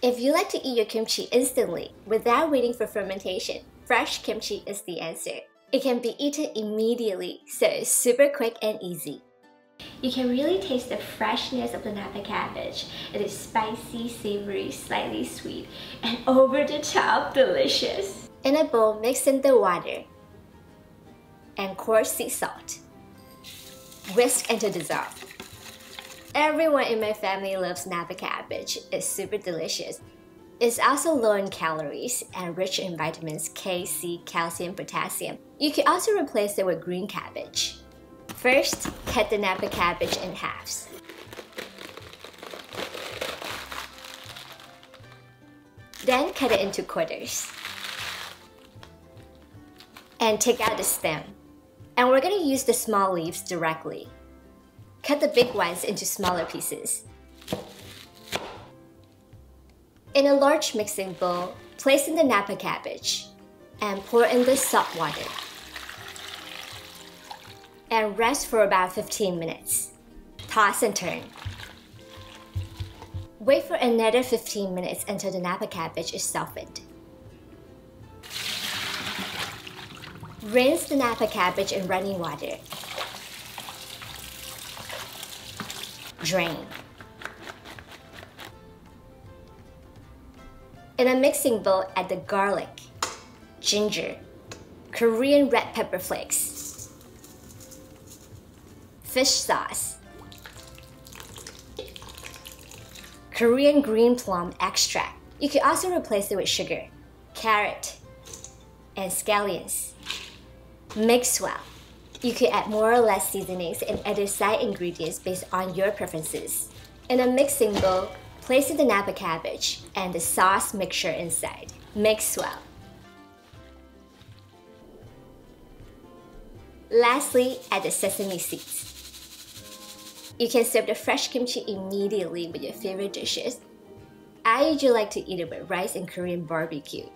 If you like to eat your kimchi instantly without waiting for fermentation, fresh kimchi is the answer. It can be eaten immediately, so it's super quick and easy. You can really taste the freshness of the napa cabbage. It is spicy, savory, slightly sweet, and over the top delicious. In a bowl, mix in the water and coarse sea salt. Whisk until dissolved. Everyone in my family loves napa cabbage. It's super delicious. It's also low in calories and rich in vitamins K, C, calcium, potassium. You can also replace it with green cabbage. First, cut the napa cabbage in halves. Then cut it into quarters. And take out the stem. And we're going to use the small leaves directly. Cut the big ones into smaller pieces. In a large mixing bowl, place in the napa cabbage and pour in the salt water. And rest for about 15 minutes. Toss and turn. Wait for another 15 minutes until the napa cabbage is softened. Rinse the napa cabbage in running water. Drain. In a mixing bowl, add the garlic, ginger, Korean red pepper flakes, fish sauce, Korean green plum extract. You can also replace it with sugar, carrot, and scallions. Mix well. You can add more or less seasonings and other side ingredients based on your preferences. In a mixing bowl, place in the napa cabbage and the sauce mixture inside. Mix well. Lastly, add the sesame seeds. You can serve the fresh kimchi immediately with your favorite dishes. I usually like to eat it with rice and Korean barbecue.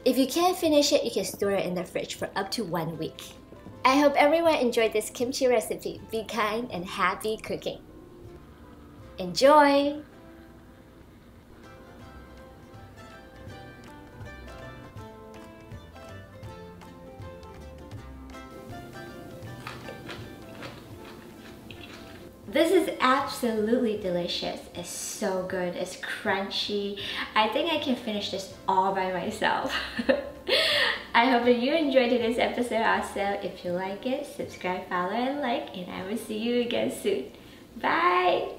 If you can't finish it, you can store it in the fridge for up to 1 week. I hope everyone enjoyed this kimchi recipe. Be kind and happy cooking. Enjoy! This is absolutely delicious. It's so good. It's crunchy. I think I can finish this all by myself. I hope that you enjoyed today's episode also. If you like it, subscribe, follow, and like, and I will see you again soon. Bye!